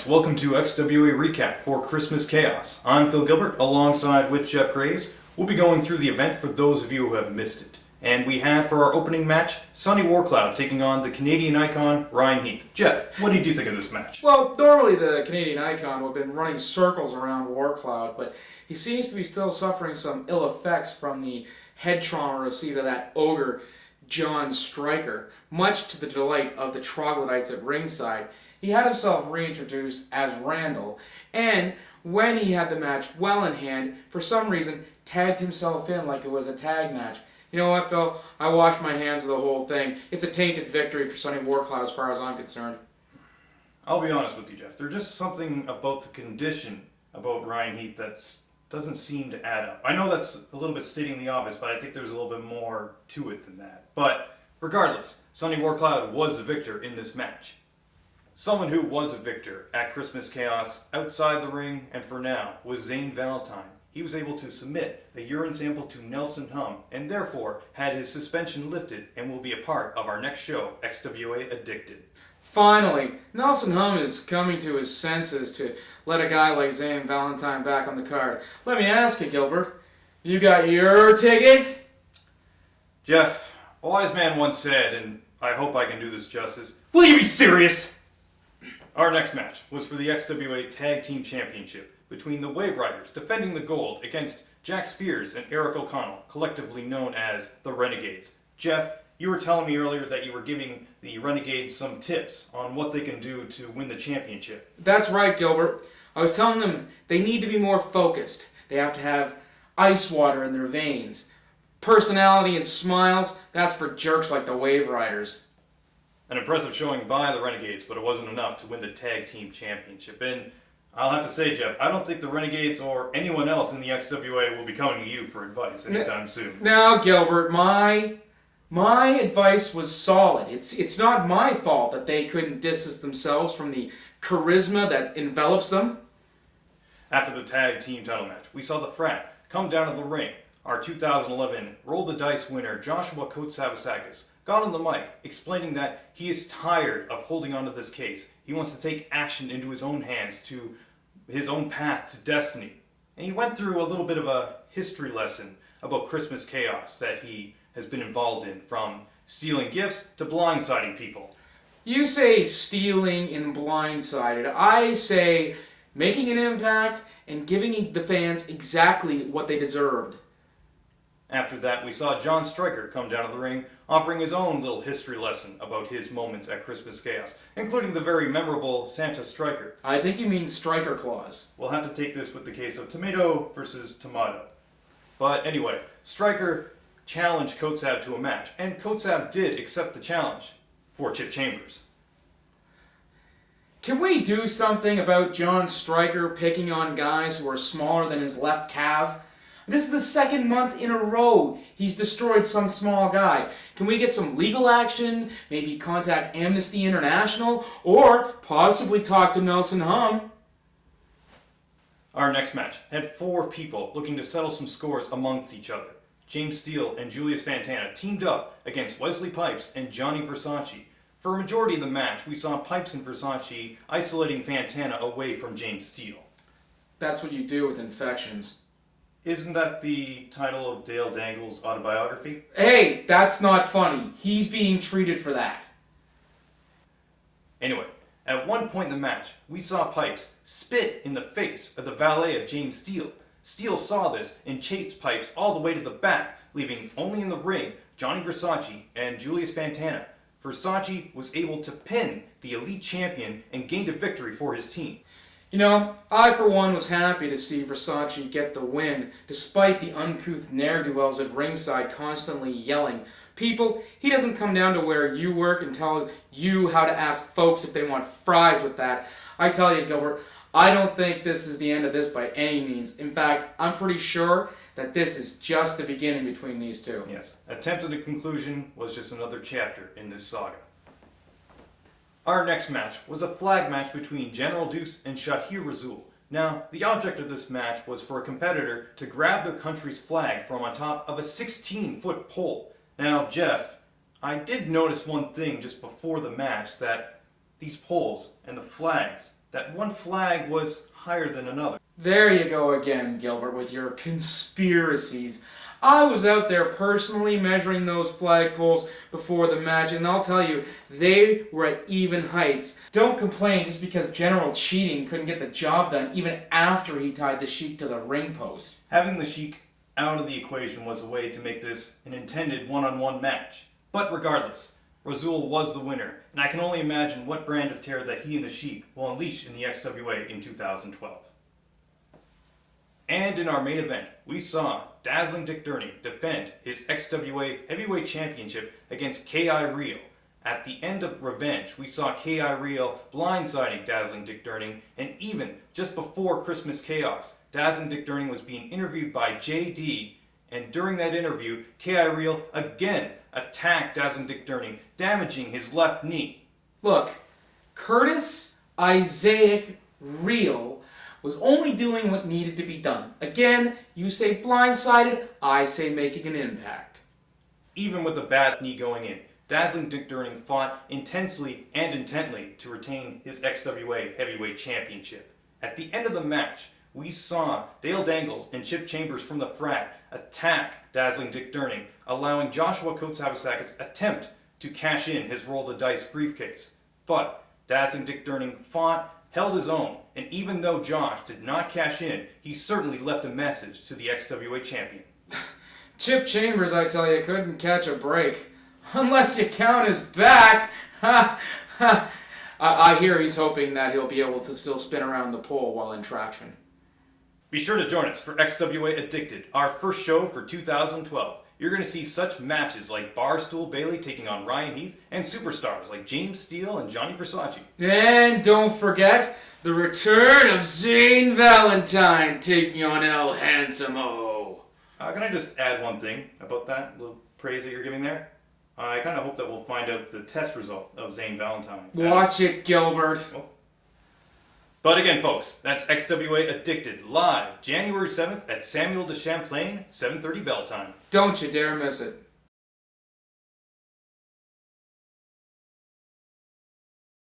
fans, welcome to XWA Recap for Christmas Chaos. I'm Phil Gilbert, alongside with Jeff Graves. We'll be going through the event for those of you who have missed it. And we had for our opening match, Sonny Warcloud taking on the Canadian icon, Ryan Heath. Jeff, what did you think of this match? Well, normally the Canadian icon would have been running circles around Warcloud, but he seems to be still suffering some ill effects from the head trauma received of that ogre, John Stryker, much to the delight of the troglodytes at ringside. He had himself reintroduced as Randall, and when he had the match well in hand, for some reason, tagged himself in like it was a tag match. You know what, Phil? I washed my hands of the whole thing. It's a tainted victory for Sonny Warcloud as far as I'm concerned. I'll be honest with you, Jeff. There's just something about the condition about Ryan Heath that doesn't seem to add up. I know that's a little bit stating the obvious, but I think there's a little bit more to it than that. But regardless, Sonny Warcloud was the victor in this match. Someone who was a victor at Christmas Chaos outside the ring and for now was Zane Valentine. He was able to submit a urine sample to Nelson Hum and therefore had his suspension lifted and will be a part of our next show, XWA Addicted. Finally, Nelson Hum is coming to his senses to let a guy like Zane Valentine back on the card. Let me ask you, Gilbert, you got your ticket? Jeff, a wise man once said, and I hope I can do this justice, will you be serious? Our next match was for the XWA Tag Team Championship between the Wave Riders defending the gold against Jack Spears and Eric O'Connell, collectively known as the Renegades. Jeff, you were telling me earlier that you were giving the Renegades some tips on what they can do to win the championship. That's right, Gilbert. I was telling them they need to be more focused. They have to have ice water in their veins. Personality and smiles, that's for jerks like the Wave Riders. An impressive showing by the Renegades, but it wasn't enough to win the Tag Team Championship. And I'll have to say, Jeff, I don't think the Renegades or anyone else in the XWA will be coming to you for advice anytime soon. Now, Gilbert, my advice was solid. It's not my fault that they couldn't distance themselves from the charisma that envelops them. After the Tag Team title match, we saw the Frat come down to the ring. Our 2011 Roll the Dice winner, Joshua Kotsavasakis, got on the mic explaining that he is tired of holding on to this case. He wants to take action into his own hands, to his own path to destiny. And he went through a little bit of a history lesson about Christmas Chaos that he has been involved in, from stealing gifts to blindsiding people. You say stealing and blindsided. I say making an impact and giving the fans exactly what they deserved. After that, we saw John Stryker come down to the ring, offering his own little history lesson about his moments at Christmas Chaos, including the very memorable Santa Stryker. I think you mean Striker Claus. We'll have to take this with the case of tomato versus tomato. But anyway, Stryker challenged Kotsav to a match, and Kotsav did accept the challenge for Chip Chambers. Can we do something about John Stryker picking on guys who are smaller than his left calf? This is the second month in a row he's destroyed some small guy. Can we get some legal action, maybe contact Amnesty International, or possibly talk to Nelson Hum? Our next match had four people looking to settle some scores amongst each other. James Steele and Julius Fantana teamed up against Wesley Pipes and Johnny Versace. For a majority of the match, we saw Pipes and Versace isolating Fantana away from James Steele. That's what you do with infections. Isn't that the title of Dale Dangle's autobiography? Hey, that's not funny. He's being treated for that. Anyway, at one point in the match, we saw Pipes spit in the face of the valet of James Steele. Steele saw this and chased Pipes all the way to the back, leaving only in the ring Johnny Versace and Julius Fantana. Versace was able to pin the elite champion and gained a victory for his team. You know, I for one was happy to see Versace get the win, despite the uncouth ne'er-do-wells at ringside constantly yelling, "People, he doesn't come down to where you work and tell you how to ask folks if they want fries with that." I tell you, Gilbert, I don't think this is the end of this by any means. In fact, I'm pretty sure that this is just the beginning between these two. Yes, attempt at a conclusion was just another chapter in this saga. Our next match was a flag match between General Deuce and Shahir Razul. Now, the object of this match was for a competitor to grab their country's flag from on top of a 16-foot pole. Now, Jeff, I did notice one thing just before the match, that these poles and the flags that one flag was higher than another. There you go again, Gilbert, with your conspiracies. I was out there personally measuring those flagpoles before the match, and I'll tell you, they were at even heights. Don't complain just because General Cheating couldn't get the job done even after he tied the Sheik to the ring post. Having the Sheik out of the equation was a way to make this an intended one-on-one match. But regardless, Rasul was the winner, and I can only imagine what brand of terror that he and the Sheik will unleash in the XWA in 2012. And in our main event, we saw Dazzling Dick Durney defend his XWA Heavyweight Championship against K.I. Real. At the end of Revenge, we saw K.I. Real blindsiding Dazzling Dick Durney, and even just before Christmas Chaos, Dazzling Dick Durney was being interviewed by JD, and during that interview, K.I. Real again attacked Dazzling Dick Durney, damaging his left knee. Look, Curtis Isaac Real was only doing what needed to be done. Again, you say blindsided, I say making an impact. Even with a bad knee going in, Dazzling Dick Durney fought intensely and intently to retain his XWA Heavyweight Championship. At the end of the match, we saw Dale Dangles and Chip Chambers from the Frat attack Dazzling Dick Durney, allowing Joshua Kotsavasakis attempt to cash in his roll the dice briefcase. But Dazzling Dick Durney fought, held his own, and even though Josh did not cash in, he certainly left a message to the XWA champion. Chip Chambers, I tell you, couldn't catch a break. Unless you count his back. Ha ha. I hear he's hoping that he'll be able to still spin around the pole while in traction. Be sure to join us for XWA Addicted, our first show for 2012. You're going to see such matches like Barstool Bailey taking on Ryan Heath and superstars like James Steele and Johnny Versace. And don't forget the return of Zane Valentine taking on El Handsome-O. Can I just add one thing about that little praise that you're giving there? I kind of hope that we'll find out the test result of Zane Valentine. Watch it, Gilbert. Oh. But again, folks, that's XWA Addicted, live January 7th at Samuel de Champlain, 7:30 bell time. Don't you dare miss it.